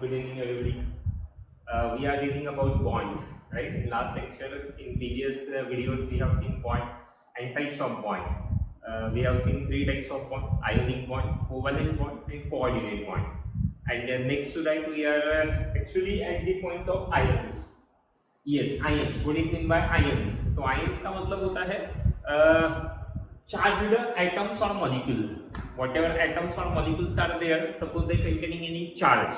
Good evening, everybody. We are dealing about bond, right? In last lecture, in previous videos, we have seen bond and types of bond. We have seen three types of bond: ionic bond, covalent bond, and coordinate bond. And next to that, we are actually at the point of ions. Yes, ions. What is meant by ions? तो ions का मतलब होता है charged atoms or molecule. Whatever atoms or molecules are there, suppose they containing any charge,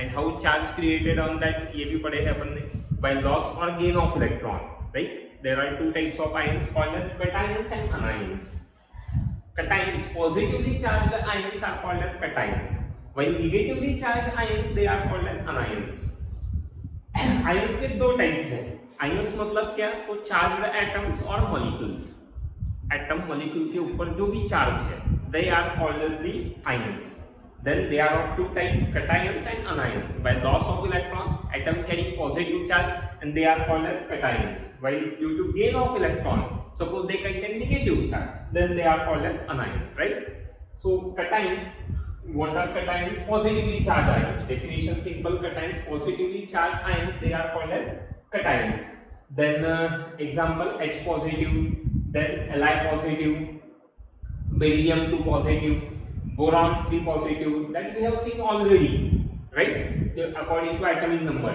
and how charge created on that ये भी पढ़े हैं अपन ने, by loss or gain of electron. Right? There are two types of ions called as cations and anions. Cations, positively charged ions are called as cations, while negatively charged ions they are called as anions. Ions के दो type हैं. Ions मतलब क्या? तो charged atoms और molecules. Atom molecule के ऊपर जो भी चार्ज है, they are called as the ions. Then they are of two type, cations and anions. By loss of electron, atom carrying positive charge, and they are called as cations. While due to gain of electron, suppose they contain negative charge, then they are called as anions, right? So cations. What are cations? Positively charged ions. Definition simple: cations, positively charged ions, they are called as cations. Then example: H positive, then Li positive, beryllium 2 positive, boron 3 positive. That we have seen already, right? According to atomic number,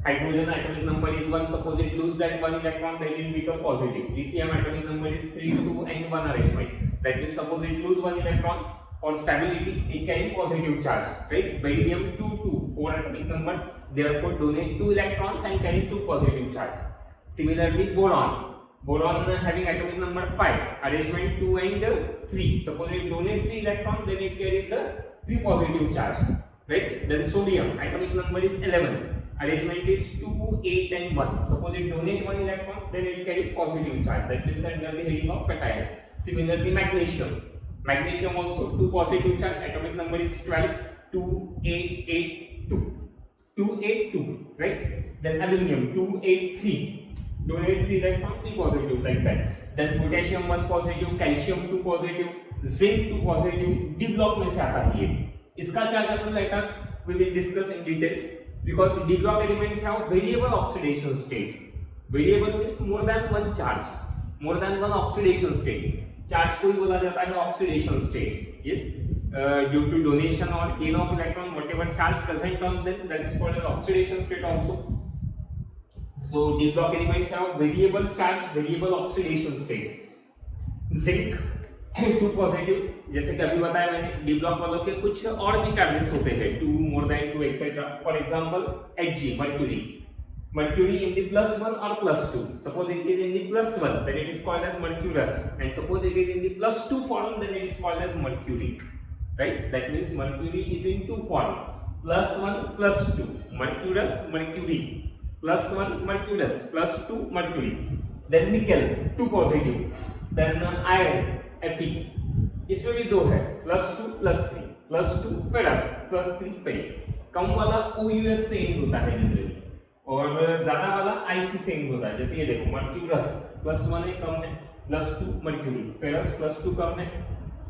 hydrogen atomic number is 1. Suppose it lose that 1 electron, then it will become positive. Lithium atomic number is 3, 2, and 1 arrangement. That means suppose it lose 1 electron. For stability, it carries positive charge, right? Beryllium 2, 2, 4 atomic number, therefore donate 2 electrons and carry 2 positive charge. Similarly, boron having atomic number 5, arrangement 2 and 3. Suppose it donate 3 electrons, then it carries a 3 positive charge, right? Then sodium atomic number is 11, arrangement is 2, 8, and 1. Suppose it donate 1 electron, then it carries positive charge. That means under the heading of cation. Similarly, magnesium also 2 positive charge, atomic number is 12, 2, 8, 8, 2, 2, 8, 2, right? Then aluminum 2, 8, 3, donate 3 electrons, 3 positive, like that. Then potassium 1 positive, calcium 2 positive, zinc 2 positive. D block में से आता है ये. इसका charge upon later we will discuss in detail, because D block elements have variable oxidation state. Variable means more than one charge, more than one oxidation state. Charge को ही बोला जाता है oxidation state. Yes, due to donation और gain of electron, whatever charge present on them, that is called as oxidation state also. So D block elements have variable charge, variable oxidation state. Zinc 2 positive, जैसे कि अभी बताया मैंने, D block वालों के कुछ और भी चार्जेस होते हैं, 2, more than 2, etcetera. For example Hg, mercury in the +1 or +2. Suppose it is in the +1, then it is called as mercurous, and suppose it is in the +2 form, then it is called as mercuric, right? That means mercury is in 2 form: +1, +2, mercurous, mercury, +1, mercurous, +2, mercury. Then nickel 2 positive, then iron Fe, इसमें भी दो है, +2, +3, +2 ferrous, +3 ferric. कम वाला OUS से and होता है generally, और ज्यादा वाला IC से एंड होता है. जैसे ये देखो, मर्क्यूरस +1 है, कम है, +2 मर्क्यूरी, फेरस +2 कम है,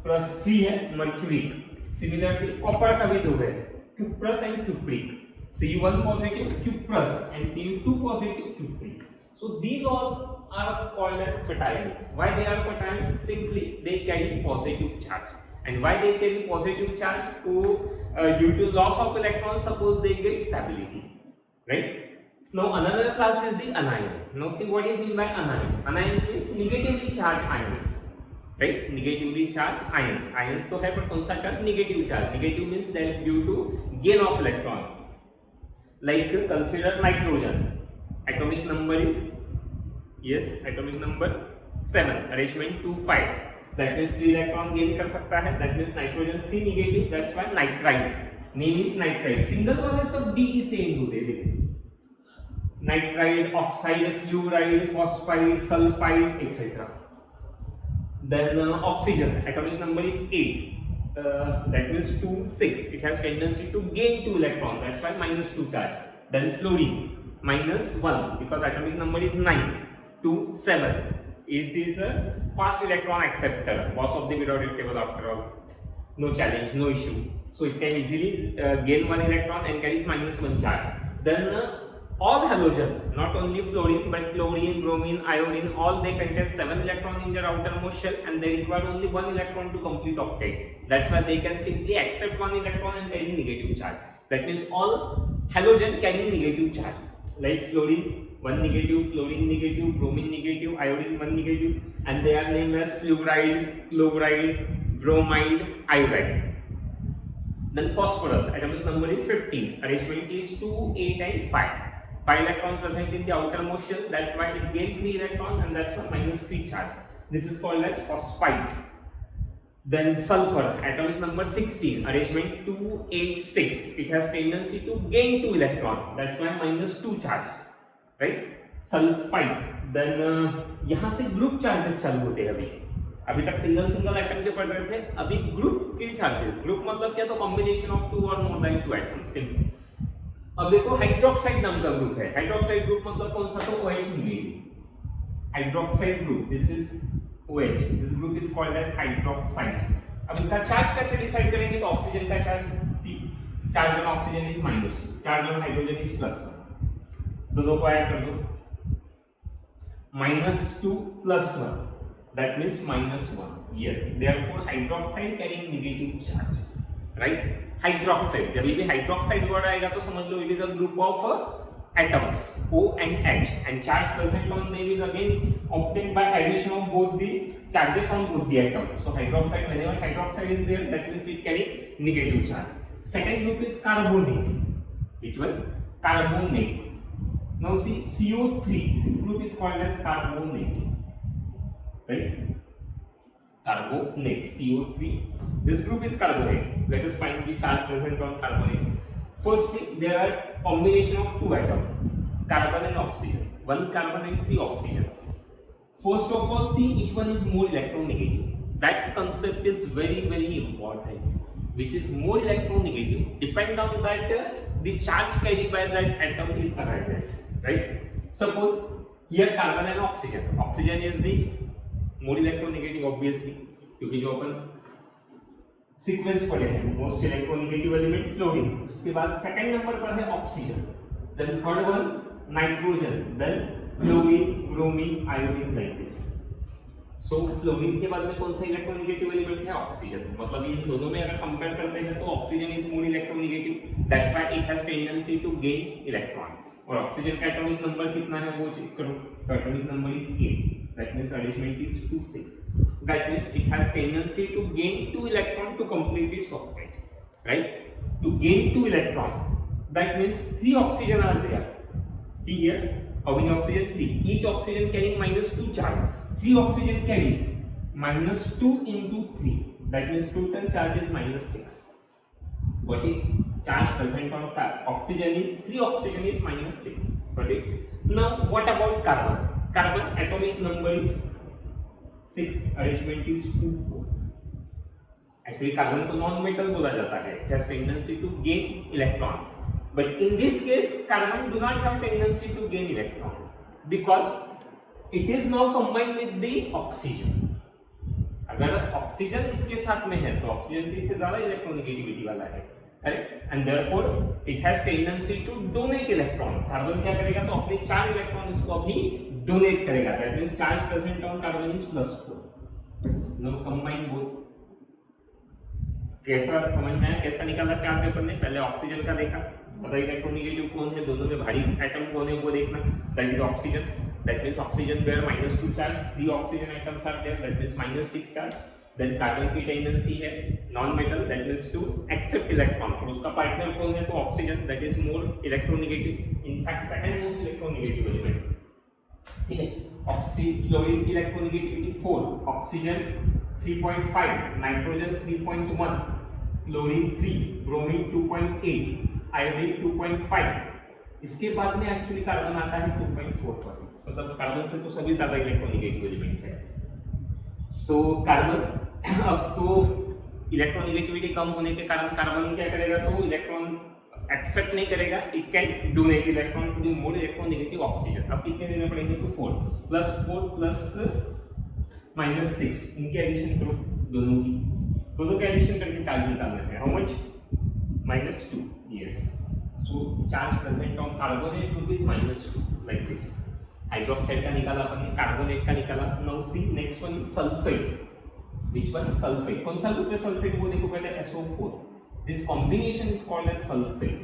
+3 है मर्क्यूरिक. सिमिलरली कॉपर का भी दो है, cuprous and cupric. Cu1 positive cuprous and Cu2 positive cupric. So these all are called as cations. Why they are cations? Simply they carry positive charge. And why they carry positive charge? Due to loss of electrons, suppose they get stability, right? Now another class is the anion. Now see what is meant by anion. Anions means negatively charged ions, right? Negatively charged ions. Ions तो है, पर कौन सा charge? Negative charge. Negative means that due to gain of electron. Like consider nitrogen. Atomic number is, yes, atomic number 7. Arrangement 2, 5. That means 3 electron gain कर सकता है. That means nitrogen 3 negative. That's why nitride. Name is nitride. Single वाले सब D की same होते हैं. Nitride, oxide, fluoride, phosphide, sulfide, etc. Then oxygen, atomic number is 8. That means 2, 6. It has tendency to gain 2 electrons. That's why -2 charge. Then fluorine, -1, because atomic number is 9. 2, 7. It is a fast electron acceptor, boss of the periodic table after all. no challenge, no issue. So it can easily gain one electron and carries -1 charge. Then all halogen, not only fluorine but chlorine, bromine, iodine, all they contain 7 electrons in their outermost shell and they require only 1 electron to complete octet. That's why they can simply accept 1 electron and carry negative charge. That means all halogen carry negative charge. Like fluorine 1 negative, chlorine negative, bromine negative, iodine 1 negative, and they are named as fluoride, chloride, bromide, iodide. Then phosphorus, atomic number is 15, arrangement is 2, 8 and 5. 5 electrons present in the outermost shell, that's why it gains 3 electrons and that's why -3 charge. This is called as phosphite. Then sulfur, atomic number 16, arrangement 2, 8, 6. It has tendency to gain 2 electrons, that's why -2 charge, right? Sulfite. Then यहाँ से group charges चालू होते हैं अभी तक single single atom के पढ़ रहे थे, अभी ग्रुप के चार्जेस. ग्रुप मतलब क्या, तो कॉम्बिनेशन ऑफ 2 और मोर देन 2 एटम्स, सिंपल. अब देखो हाइड्रोक्साइड नाम का ग्रुप है. हाइड्रोक्साइड ग्रुप मतलब कौन सा, तो OH negative hydroxide group. This is OH. This group is called as hydroxide. अब इसका चार्ज कैसे डिसाइड करेंगे, तो ऑक्सीजन का charge C, charge on oxygen is -2, charge on hydrogen is +1. दोनों को ऐड कर दो, -2 +1, that means -1. Yes, therefore hydroxide carrying negative charge, right? Hydroxide, जब भी hydroxide वर्ड आएगा तो समझ लो it is a group of atoms O and H and charge present on them is again obtained by addition of both the charges on both the atoms. So hydroxide, whenever hydroxide is there, that means it carry negative charge. Second group is carbonate. Which one? Carbonate. Now see CO3. This group is called as carbonate. Right? Carbonate, CO3. This group is carbonate. Let us find the charge present on carbonate. First, there are combination of 2 atoms, carbon and oxygen. 1 carbon and 3 oxygen. First of all, see which one is more electronegative. That concept is very important. Which is more electronegative? Depend on that the charge carried by that atom is arises. Right? Suppose here carbon and oxygen. Oxygen is the more electronegative obviously, क्योंकि जो अपन sequence पढ़े हैं most electronegative element fluorine, उसके बाद second number पर है oxygen, then third one nitrogen, then chlorine, bromine, iodine, like this. So fluorine के बाद में कौन सा इलेक्ट्रोनेगेटिव एलिमेंट है, ऑक्सीजन. मतलब इन दोनों में अगर कंपेयर करते हैं तो oxygen is more electronegative, that's why it has tendency to gain electron. और ऑक्सीजन का एटॉमिक नंबर कितना है वो चेक करो, atomic number is 8. That means arrangement is 2, 6. That means it has tendency to gain 2 electron to complete its octet, right? To gain 2 electron, that means 3 oxygen are there. See here, how many oxygen? 3. Each oxygen carrying -2 charge. 3 oxygen carries -2 into 3. That means total charge is -6. Got it? Charge present on oxygen is 3 oxygen is -6. Got it? Now what about carbon? Carbon atomic number is 6, arrangement is 2, 4. Actually carbon को non metal बोला जाता है, it has tendency to gain electron, but in this case carbon do not have tendency to gain electron because it is now combined with the oxygen. अगर oxygen इसके साथ में है तो ऑक्सीजन इससे ज्यादा इलेक्ट्रोनेगेटिविटी वाला है, correct, and therefore it has tendency to donate electron. Carbon क्या करेगा, तो अपने 4 इलेक्ट्रॉन इसको अभी डोनेट करेगा. That means charge present on carbon is +4. No combine both. कैसा समझ में आया, कैसा निकाला चार्ट पेपर ने? पहले ऑक्सीजन का देखा, पता इलेक्ट्रोनेगेटिव कौन है, दोनों में भारी एटम कौन है वो देखना. That is oxygen. That means oxygen bear -2 charge. 3 oxygen atoms are there. That means -6 charge. Then carbon की tendency है non-metal. That means to accept electron. और उसका partner कौन है, तो oxygen. That is more electronegative. In fact, second most electronegative element. ठीक है. Fluorine की electronegativity 4. Oxygen 3.5. Nitrogen 3.1. Chlorine 3. Bromine 2.8. Iodine 2.5. इसके बाद में एक्चुअली कार्बन आता है 2.4 पर. मतलब कार्बन से तो सभी ज्यादा इलेक्ट्रोनेगेटिव एलिमेंट है. सो कार्बन अब तो इलेक्ट्रोनेगेटिविटी कम होने के कारण कार्बन क्या करेगा, तो इलेक्ट्रॉन एक्सेप्ट नहीं करेगा. It can donate electron to the more electronegative oxygen. अब कितने देने पड़ेंगे, तो 4 + 4 + -6. इनके एडिशन करो दोनों की. दोनों के एडिशन करके चार्ज निकालना है। How much? -2, yes. So charge present on carbonate group is -2 like this. Hydroxide का निकाला अपन ने, कार्बोनेट का निकाला। Now see next one is sulphate. Which one? Sulphate. कौन सा ग्रुप है सल्फेट? वो देखो पहले SO4। This combination is called as sulphate.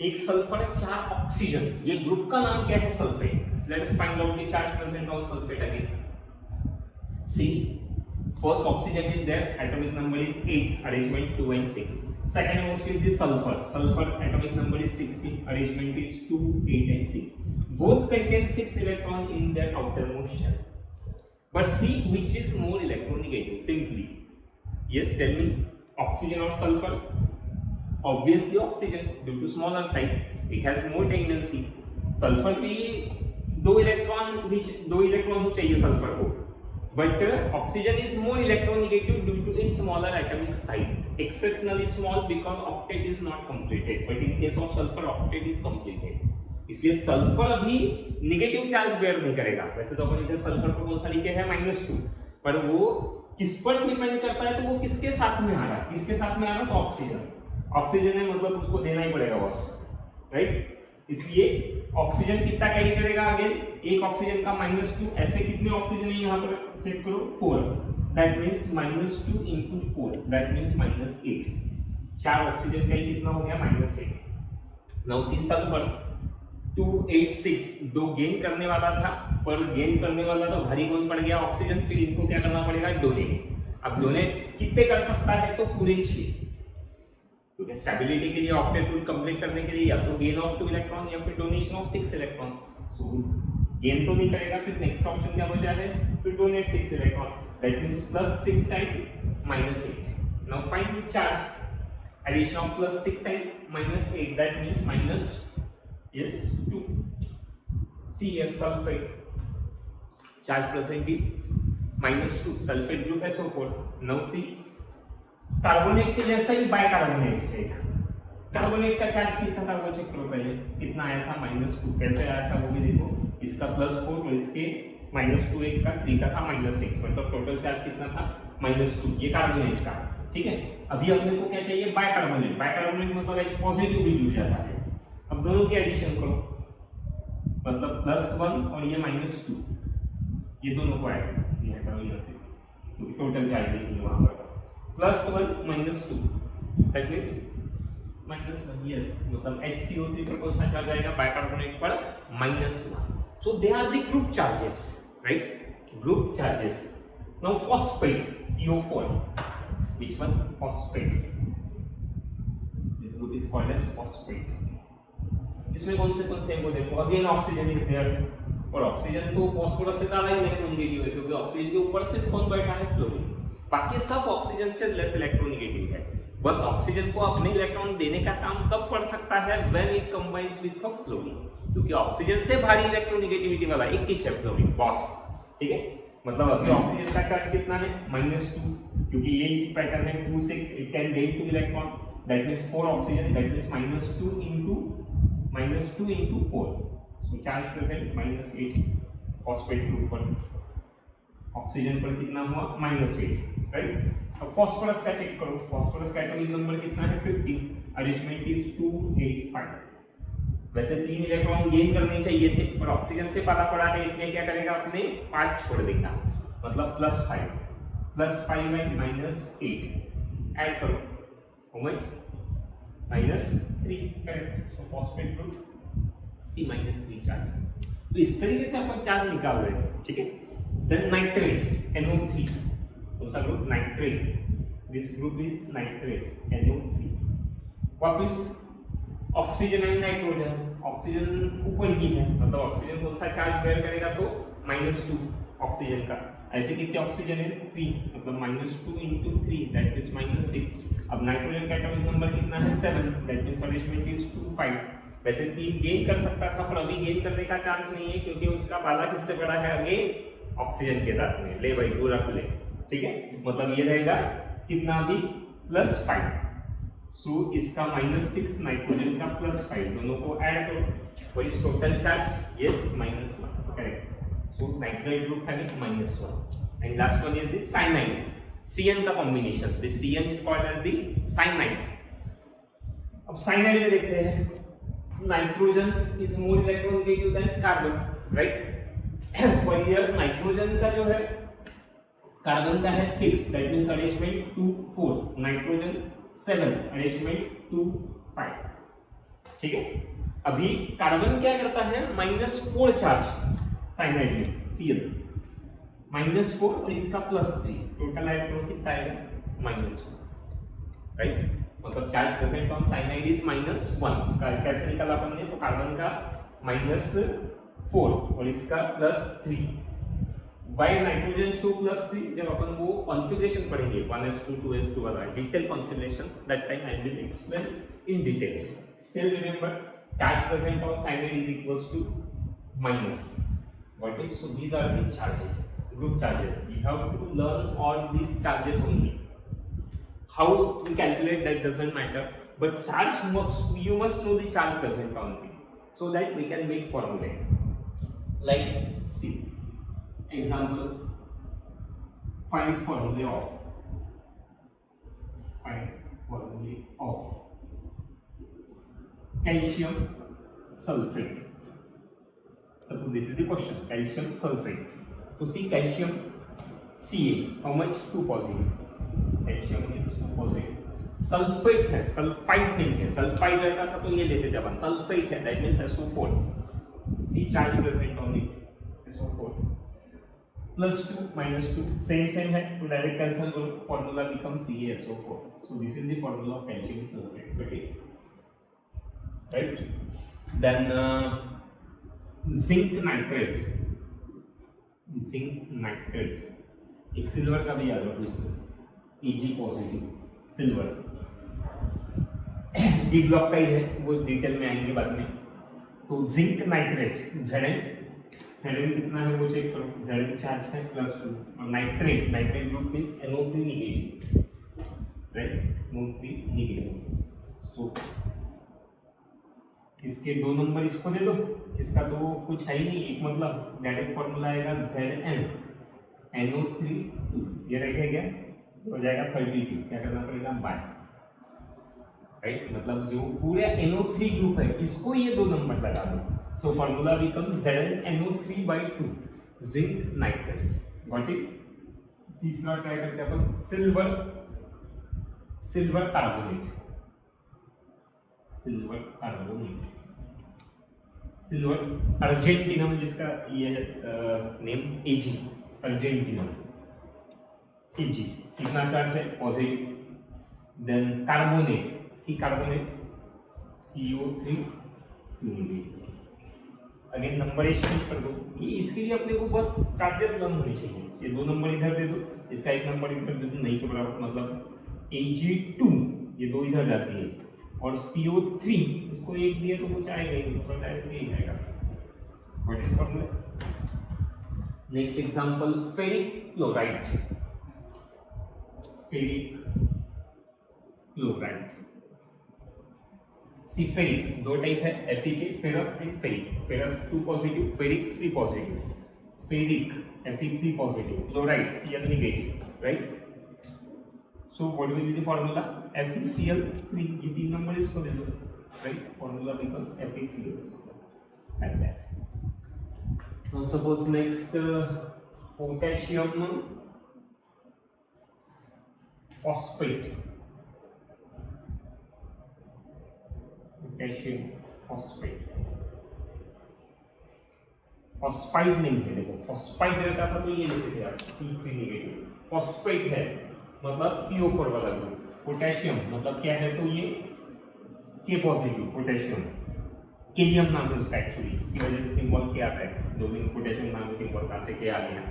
एक सल्फर है, 4 ऑक्सीजन, ये ग्रुप का नाम क्या है? Sulphate. Let us find out the charge present on sulphate again. See first oxygen is there, atomic number is 8, arrangement 2 and 6. Second most is the sulfur, atomic number is 16, arrangement is 2, 8 and 6. Both contain 6 electrons in their outermost shell. But see which is more electronegative simply. Yes, tell me, oxygen or sulfur? Obviously oxygen, due to smaller size it has more tendency. sulfur भी दो electron ही चाहिए sulphur को, but oxygen is more electronegative due to its smaller atomic size, exceptionally small because octet is not completed, but in case of sulfur octet is completed. इसलिए sulphur अभी negative charge bear नहीं करेगा। वैसे तो अपन इधर sulphur को कौन सा लिखे हैं? -2, पर वो किस पर डिपेंड करता है? तो वो किसके साथ में आ रहा है? किसके साथ में आ रहा है? तो ऑक्सीजन है, मतलब उसको देना ही पड़ेगा बॉस, राइट? इसलिए ऑक्सीजन कितना कैरी करेगा? अगेन एक ऑक्सीजन का -2, ऐसे कितने ऑक्सीजन है यहाँ पर चेक करो? 4, that means -2 into 4, that means -8। 4 oxygen का ही कितना हो गया? -8। नाउ सी सल्फर 2, 8, 6 दो गेन करने वाला था, पर गेन करने वाला तो भारी कौन पड़ गया? ऑक्सीजन। फिर इनको क्या करना पड़ेगा? डोनेट। अब डोनेट कितने कर सकता है? तो पूरे 6, क्योंकि स्टेबिलिटी के लिए ऑक्टेट रूल कंप्लीट करने के लिए या तो गेन ऑफ 2 इलेक्ट्रॉन या फिर donation of 6 electron. So gain तो नहीं करेगा, फिर नेक्स्ट ऑप्शन क्या बचा है? तो donate 6 electron, that means +6 and -8। Now find the charge. Addition of +6 and -8, that means -2। See here sulphate charge present is -2, sulphate group SO4। Now see carbonate के जैसा ही बाइकार्बोनेट है। कार्बोनेट का चार्ज कितना था वो चेक करो पहले, कितना आया था? -2। कैसे आया था वो भी देखो, इसका +4 और इसके -2, एक का 3 का था -6, मतलब टोटल चार्ज कितना था? -2। ये कार्बोनेट का, ठीक है। अभी अपने को क्या चाहिए? बाइकार्बोनेट। बाइकार्बोनेट मतलब H पॉजिटिव भी जुड़ जाता है। अब दोनों की एडिशन करो, मतलब +1 और ये -2, ये दोनों को ऐड करो यहाँ से, क्योंकि टोटल चार्ज लिखेंगे वहां पर। +1 -2, दैट मींस -1, यस, मतलब HCO3 पर कौन सा चार्ज आएगा? बाइकार्बोनेट पर -1। So they are the group charges, right? Group charges. Now phosphate PO4, which one? Phosphate. This group is called as phosphate. इसमें कौन से वो देखो, अगेन ऑक्सीजन इज देयर, और ऑक्सीजन तो फास्फोरस से ज्यादा इलेक्ट्रोनेगेटिव है, क्योंकि ऑक्सीजन के ऊपर से कौन बैठा है? फ्लोरीन। बाकी सब ऑक्सीजन से लेस इलेक्ट्रोनेगेटिव है। बस ऑक्सीजन को अपने इलेक्ट्रॉन देने का काम कब पड़ सकता है? When it combines with fluorine, क्योंकि ऑक्सीजन से भारी इलेक्ट्रोनेगेटिविटी वाला एक ही है फ्लोरीन, बॉस, ठीक है। मतलब अपने ऑक्सीजन का चार्ज कितना है? -2, क्योंकि ये पैटर्न है 2, 6, it can gain 2 electron, that means 4 oxygen, that means -2 into 4, so charge present -8 phosphate group पर। ऑक्सीजन पर कितना हुआ? -8, राइट। अब फास्फोरस का चेक करो, फास्फोरस का एटॉमिक नंबर कितना है? 15, अरेंजमेंट इज 285। वैसे 3 इलेक्ट्रॉन गेन करने चाहिए थे, पर ऑक्सीजन से पाला पड़ा है, इसलिए क्या करेगा? अपने 5 छोड़ देगा, मतलब +5 and -8 ऐड करो, how much? -3, correct. So phosphate group see -3 charge. तो इस तरीके से अपन चार्ज निकाल रहे हैं, ठीक है। देन नाइट्रेट NO3, कौन सा group? Nitrate. This group is nitrate NO3। वापस ऑक्सीजन एंड नाइट्रोजन, ऑक्सीजन ऊपर ही है, मतलब ऑक्सीजन कौन सा चार्ज बेयर करेगा? तो -2 ऑक्सीजन का। ऐसे कितने ऑक्सीजन है? 3, मतलब -2 into 3, दैट मींस -6। अब नाइट्रोजन का एटॉमिक नंबर कितना है? 7, दैट मींस अरेंजमेंट इज 2, 5। वैसे 3 गेन कर सकता था, पर अभी गेन करने का चांस नहीं है, क्योंकि उसका पाला किससे बड़ा है? अगेन ऑक्सीजन के साथ में। ले भाई पूरा खुले, ठीक है। मतलब ये रहेगा कितना भी? +5। सो इसका -6, नाइट्रोजन का +5, दोनों को ऐड करो, और इस total charge yes -1, correct. So nitrile group having -1। And last one is the cyanide. Cn का combination, this Cn is called as the cyanide. अब साइनाइड में देखते हैं nitrogen is more electronegative than carbon, right. पर here nitrogen का जो है carbon का है 6, दैट मींस अरेंजमेंट 2 4, नाइट्रोजन 7, अरेंजमेंट 2 5, ठीक है। अभी कार्बन क्या करता है, -4 चार्ज साइनाइड में Cl, -4 और इसका +3, टोटल इलेक्ट्रॉन कितना आएगा -1, राइट। मतलब charge present on cyanide is -1। कैसे निकाला अपन ने, तो कार्बन का -4 और इसका +3। वाई नाइट्रोजन शो +3, जब अपन वो कॉन्फ़िगरेशन पढ़ेंगे 1s2 2s2 वाला detail configuration, that time I will explain in detail. Still remember charge present on cyanide is equals to minus. Got it? So these are the charges, group charges. We have to learn all these charges only. How we calculate that doesn't matter, but charge you must know the charge present on it, so that we can make formulae. Like see, example, find formulae of calcium sulfate. So this is the question, calcium sulfate. To see calcium Ca, how much? 2 positive. Calcium is 2 positive. Sulfate है, sulphide नहीं है। Sulphide रहता था तो ये लेते थे अपन, sulphate है, that means SO4. C charge present on it, SO4 +2 -2 same है, तो डायरेक्ट कैंसिल करो, formula becomes CaSO4. So this is the formula of calcium sulfate. Okay, right? Then zinc nitrate, एक सिल्वर का भी याद रखो इसमें, Ag positive silver, D block का ही है, वो डिटेल में आएंगे बाद में। तो जिंक नाइट्रेट Zn कितना है वो चेक करो, Zn चार्ज है +2, और nitrate group means NO3 negative, right, NO3 negative. So इसके 2 नंबर इसको दे दो, इसका तो कुछ है ही नहीं, एक मतलब डायरेक्ट फॉर्मूला आएगा Zn NO3, ये रह गया, हो जाएगा 32, क्या करना पड़ेगा बाय, राइट। मतलब जो पूरे NO3 ग्रुप है इसको ये 2 नंबर लगा दो, so formula become ZnNO3/2 zinc nitrate. Got it? तीसरा ट्राई करते हैं अपन, सिल्वर कार्बोनेट, सिल्वर अर्जेंटिनम, जिसका ये है नेम Ag, अर्जेंटिनम Ag, कितना चार्ज है पॉजिटिव। देन कार्बोनेट, सी कार्बोनेट CO3 नेगेटिव। अगेन नंबरेशन कर दो, ये इसके लिए अपने को बस चार्जेस लर्न होने चाहिए। ये 2 नंबर इधर दे दो, इसका 1 नंबर इधर दे दो, नहीं के बराबर, मतलब Ag2 ये 2 इधर जाती है, और CO3 इसको 1 दिया तो कुछ आएगा ही, तो डायरेक्ट यही आएगा। What is formula? Next example, ferric chloride, see ferric 2 type है, Fe ferrous and ferric. Ferrous 2 positive, ferric 3 positive. Ferric Fe3 positive, chloride Cl negative, right. So what will be the formula? FeCl3, ये 3 number इसको दे दो, right, formula becomes FeCl, like that. Now suppose next potassium phosphate, potassium phosphate, phosphide नहीं है, देखो phosphide रहता था तो ये लेते थे आप, P3 नेगेटिव। फॉस्फेट है मतलब PO4 वाला ग्रुप। पोटेशियम मतलब क्या है, तो ये K पॉजिटिव पोटेशियम, केलियम नाम है उसका एक्चुअली, इसकी वजह से सिंबल क्या आता है, दो दिन पोटेशियम नाम सिंबल कहाँ से क्या आ गया,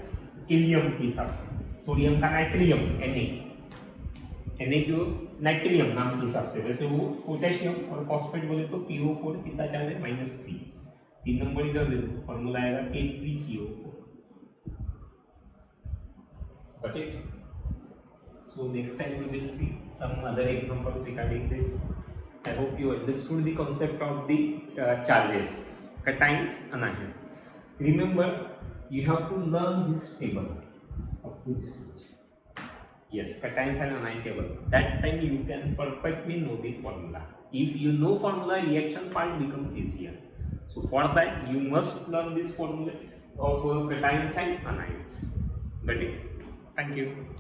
केलियम के हिसाब से। सोडियम का नाइट्रियम Na क्यों, नाइट्रियम नाम के हिसाब से। वैसे वो पोटेशियम और फॉस्फेट बोले तो PO4 कितना चार्ज है, -3, 3 नंबर इधर दे दो, फॉर्मूला आएगा K3PO4। Got it? So next time we will see some other examples regarding this. I hope you understood the concept of the charges, cations, anions. Remember, you have to learn this table up to this stage. Yes, cations and anion table. That time you can perfectly know the formula. If you know formula, reaction part becomes easier. So for that, you must learn this formula of cations and anions. Got it? Thank you.